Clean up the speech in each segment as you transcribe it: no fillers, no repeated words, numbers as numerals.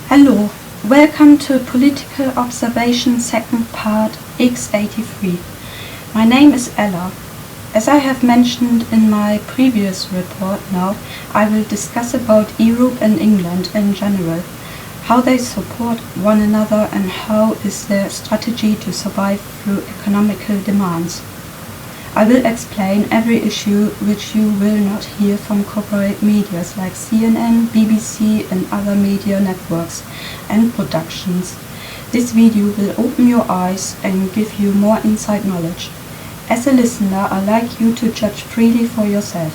Hello, welcome to Political Observation second part X83. My name is Ella. As I have mentioned in my previous report now, I will discuss about Europe and England in general, how they support one another and how is their strategy to survive through economical demands. I will explain every issue which you will not hear from corporate medias like CNN, BBC and other media networks and productions. This video will open your eyes and give you more inside knowledge. As a listener, I like you to judge freely for yourself.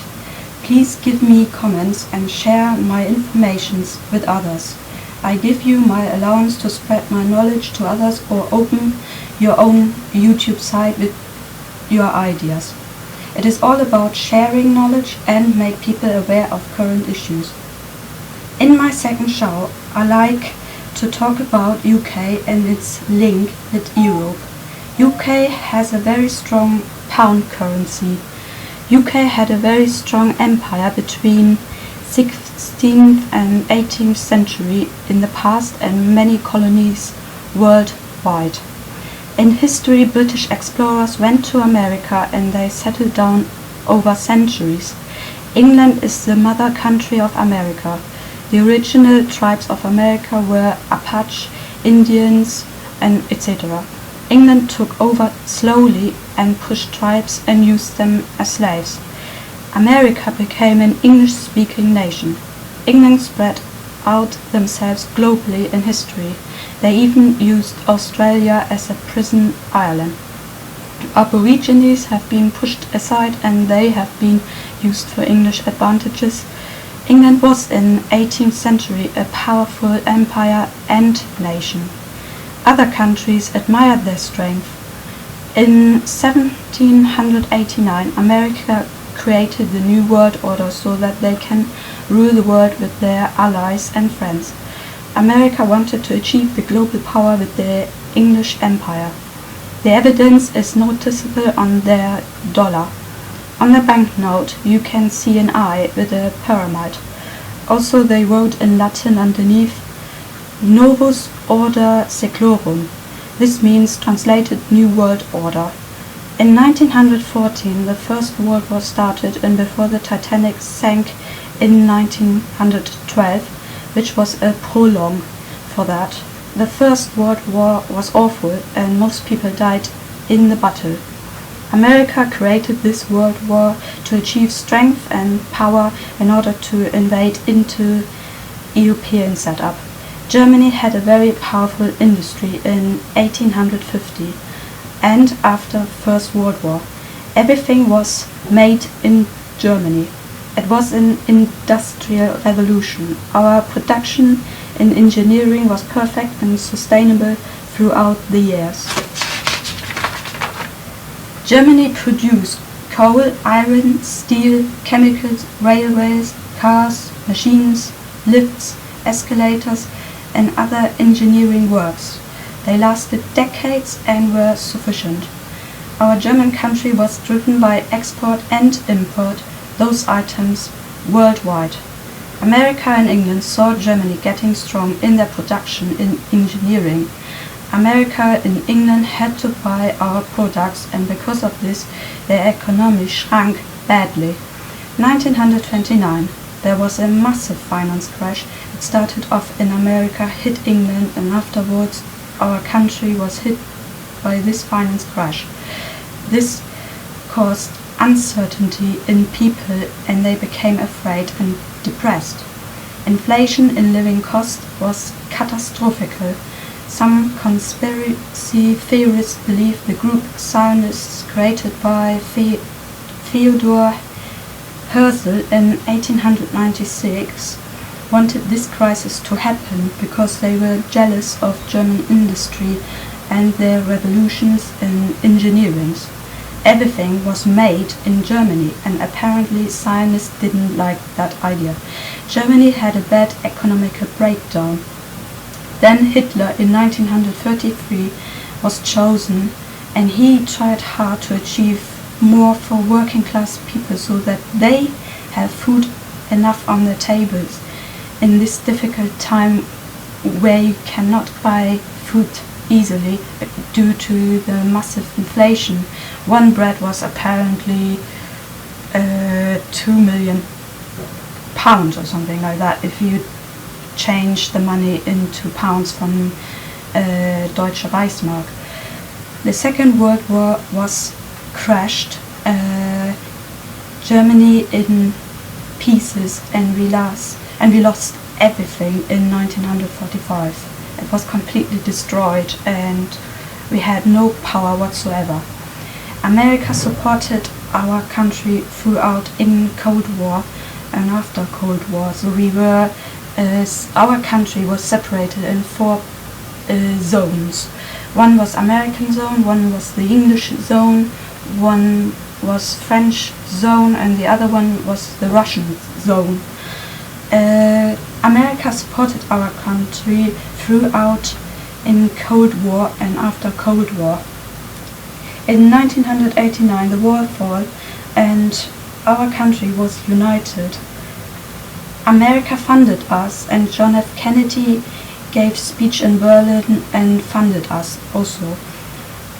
Please give me comments and share my informations with others. I give you my allowance to spread my knowledge to others or open your own YouTube site with your ideas. It is all about sharing knowledge and make people aware of current issues. In my second show, I like to talk about UK and its link with Europe. UK has a very strong pound currency. UK had a very strong empire between 16th and 18th century in the past and many colonies worldwide. In history, British explorers went to America and they settled down over centuries. England is the mother country of America. The original tribes of America were Apache, Indians, and etc. England took over slowly and pushed tribes and used them as slaves. America became an English-speaking nation. England spread out themselves globally in history. They even used Australia as a prison island. Aborigines have been pushed aside and they have been used for English advantages. England was in 18th century a powerful empire and nation. Other countries admired their strength. In 1789, America created the New World Order so that they can rule the world with their allies and friends. America wanted to achieve the global power with their English empire. The evidence is noticeable on their dollar. On the banknote you can see an eye with a pyramid. Also they wrote in Latin underneath Novus Order Seclorum. This means translated New World Order. In 1914 the First World War started and before the Titanic sank in 1912, which was a prologue for that. The First World War was awful and most people died in the battle. America created this world war to achieve strength and power in order to invade into European setup. Germany had a very powerful industry in 1850 and after First World War. Everything was made in Germany. It was an industrial revolution. Our production in engineering was perfect and sustainable throughout the years. Germany produced coal, iron, steel, chemicals, railways, cars, machines, lifts, escalators, and other engineering works. They lasted decades and were sufficient. Our German country was driven by export and import those items worldwide. America and England saw Germany getting strong in their production in engineering. America and England had to buy our products and because of this their economy shrank badly. 1929 there was a massive finance crash. It started off in America, hit England and afterwards our country was hit by this finance crash. This caused uncertainty in people and they became afraid and depressed. Inflation in living cost was catastrophical. Some conspiracy theorists believe the group Zionists created by Theodor Herzl in 1896 wanted this crisis to happen because they were jealous of German industry and their revolutions in engineering. Everything was made in Germany and apparently Zionists didn't like that idea. Germany had a bad economic breakdown. Then Hitler in 1933 was chosen and he tried hard to achieve more for working class people so that they have food enough on their tables in this difficult time where you cannot buy food easily due to the massive inflation. One bread was apparently 2 million pounds or something like that if you change the money into pounds from Deutsche Reichsmark. The Second World War was crashed, Germany in pieces, and we lost everything in 1945. It was completely destroyed and we had no power whatsoever. America supported our country throughout in Cold War and after Cold War. So our country was separated in 4 zones. One was American zone, one was the English zone, one was French zone, and the other one was the Russian zone. America supported our country throughout in Cold War and after Cold War. In 1989 the wall fell and our country was united. America funded us, and John F. Kennedy gave speech in Berlin and funded us also.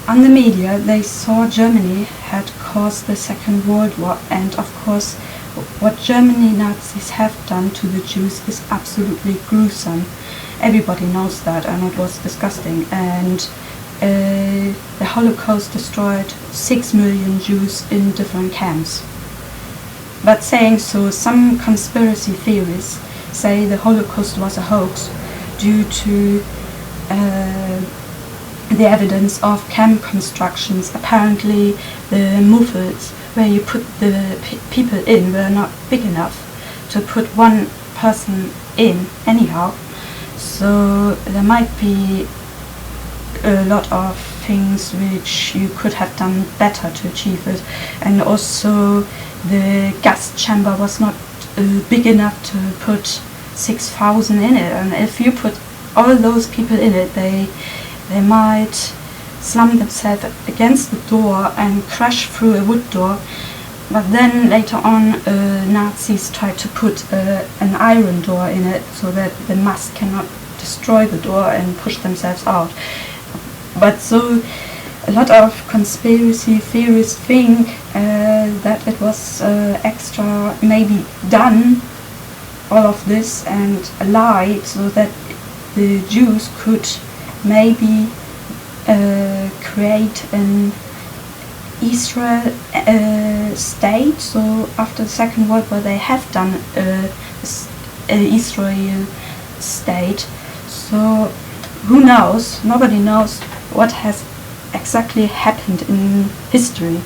On the media they saw Germany had caused the Second World War, and of course what Germany Nazis have done to the Jews is absolutely gruesome. Everybody knows that, and it was disgusting. And the Holocaust destroyed 6 million Jews in different camps. But saying so, some conspiracy theories say the Holocaust was a hoax due to the evidence of camp constructions. Apparently the muffles where you put the people in were not big enough to put one person in anyhow. So there might be a lot of things which you could have done better to achieve it. And also the gas chamber was not big enough to put 6,000 in it, and if you put all those people in it, they might slam themselves against the door and crash through a wood door. But then later on Nazis tried to put an iron door in it so that the mass cannot destroy the door and push themselves out. But so a lot of conspiracy theorists think that it was extra maybe done, all of this, and lied so that the Jews could maybe create an Israel state. So after the Second World War they have done an Israel state. So who knows? Nobody knows what has exactly happened in history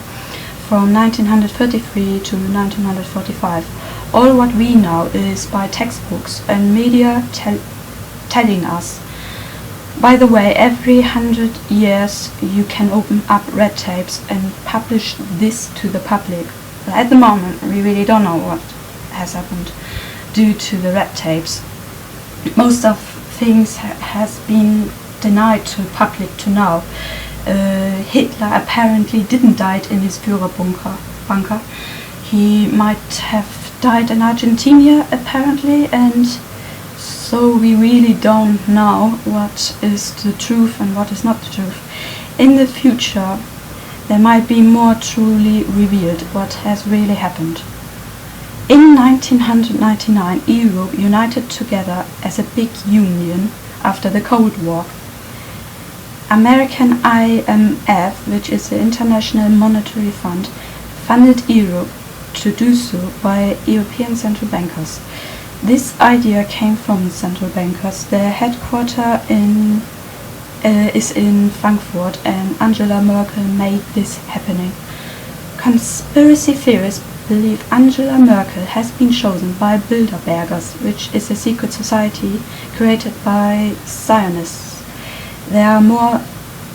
from 1933 to 1945. All what we know is by textbooks and media telling us. By the way, every 100 years you can open up red tapes and publish this to the public. But at the moment we really don't know what has happened due to the red tapes. Most of things has been denied to the public to know. Hitler apparently didn't die in his Führer bunker. He might have died in Argentina apparently, and so we really don't know what is the truth and what is not the truth. In the future there might be more truly revealed what has really happened. In 1999 Europe united together as a big union after the Cold War. American IMF, which is the International Monetary Fund, funded Europe to do so by European central bankers. This idea came from central bankers. Their headquarters is in Frankfurt, and Angela Merkel made this happening. Conspiracy theorists believe Angela Merkel has been chosen by Bilderbergers, which is a secret society created by Zionists. There are more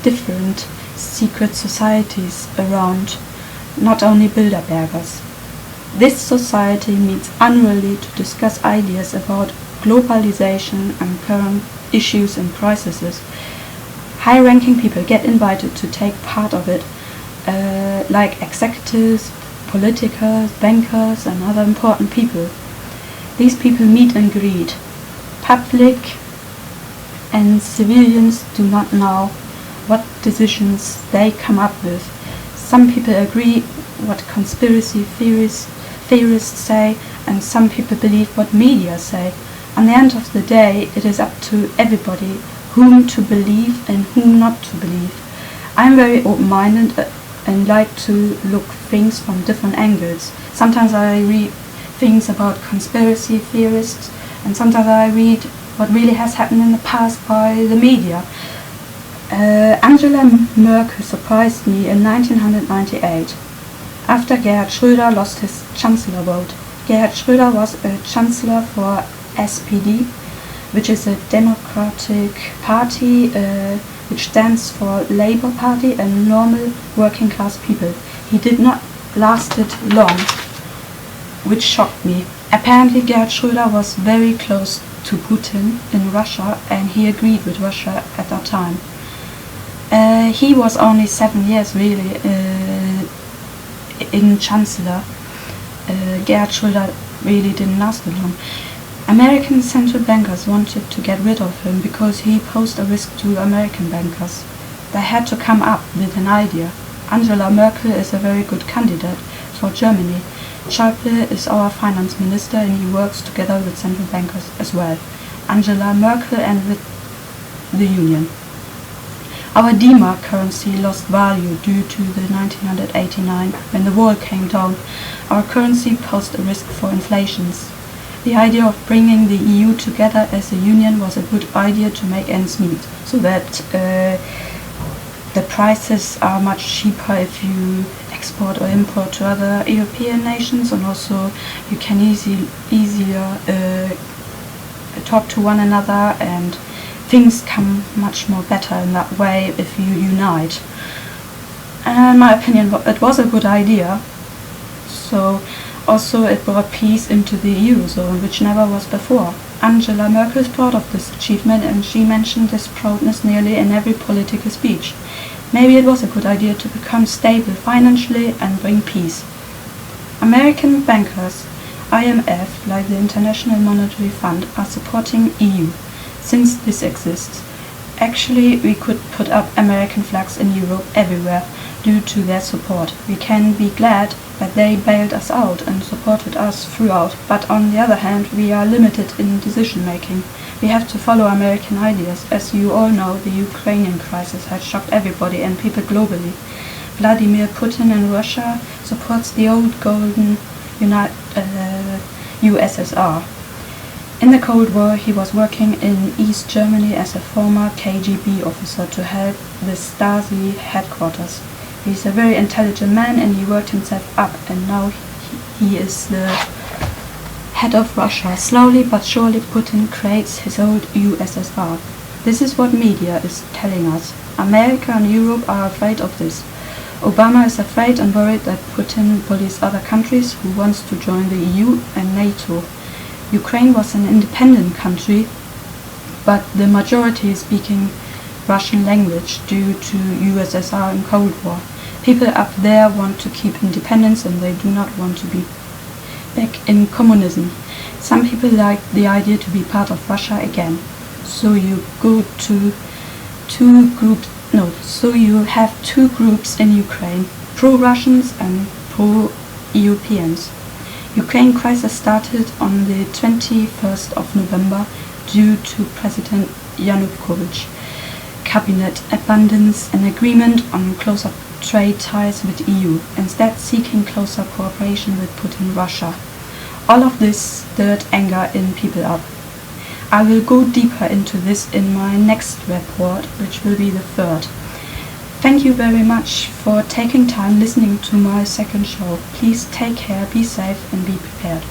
different secret societies around, not only Bilderbergers. This society meets annually to discuss ideas about globalization and current issues and crises. High-ranking people get invited to take part of it, like executives, politicals, bankers and other important people. These people meet and greet. Public and civilians do not know what decisions they come up with. Some people agree what conspiracy theorists say, and some people believe what media say. On the end of the day, it is up to everybody whom to believe and whom not to believe. I'm very open-minded and like to look things from different angles. Sometimes I read things about conspiracy theorists, and sometimes I read what really has happened in the past by the media. Angela Merkel surprised me in 1998, after Gerhard Schröder lost his chancellor vote. Gerhard Schröder was a chancellor for SPD, which is a democratic party which stands for Labour Party and normal working class people. He did not last it long, which shocked me. Apparently Gerhard Schröder was very close to Putin in Russia, and he agreed with Russia at that time. He was only 7 years really in Chancellor. Gerhard Schröder really didn't last long. American central bankers wanted to get rid of him because he posed a risk to American bankers. They had to come up with an idea. Angela Merkel is a very good candidate for Germany. Schäuble is our finance minister, and he works together with central bankers as well. Angela Merkel and with the union. Our D-mark currency lost value due to the 1989 when the wall came down. Our currency posed a risk for inflations. The idea of bringing the EU together as a union was a good idea to make ends meet, so that the prices are much cheaper if you export or import to other European nations, and also you can easier talk to one another, and things come much more better in that way if you unite. And in my opinion, it was a good idea. So also it brought peace into the Eurozone, which never was before. Angela Merkel is proud of this achievement, and she mentioned this proudness nearly in every political speech. Maybe it was a good idea to become stable financially and bring peace. American bankers, IMF, like the International Monetary Fund, are supporting EU. Since this exists, actually we could put up American flags in Europe everywhere due to their support. We can be glad that they bailed us out and supported us throughout, but on the other hand we are limited in decision making. We have to follow American ideas. As you all know, the Ukrainian crisis has shocked everybody and people globally. Vladimir Putin in Russia supports the old golden USSR. In the Cold War, he was working in East Germany as a former KGB officer to help the Stasi headquarters. He's a very intelligent man, and he worked himself up, and now he is the head of Russia. Slowly but surely Putin creates his old USSR. This is what media is telling us. America and Europe are afraid of this. Obama is afraid and worried that Putin bullies other countries who wants to join the EU and NATO. Ukraine was an independent country, but the majority is speaking Russian language due to USSR and Cold War. People up there want to keep independence, and they do not want to be back in communism. Some people like the idea to be part of Russia again. So you have two groups in Ukraine, pro-Russians and pro-Europeans. Ukraine crisis started on the 21st of November due to President Yanukovych. Cabinet abandons an agreement on closer trade ties with EU, instead seeking closer cooperation with Putin Russia. All of this stirred anger in people up. I will go deeper into this in my next report, which will be the third. Thank you very much for taking time listening to my second show. Please take care, be safe and be prepared.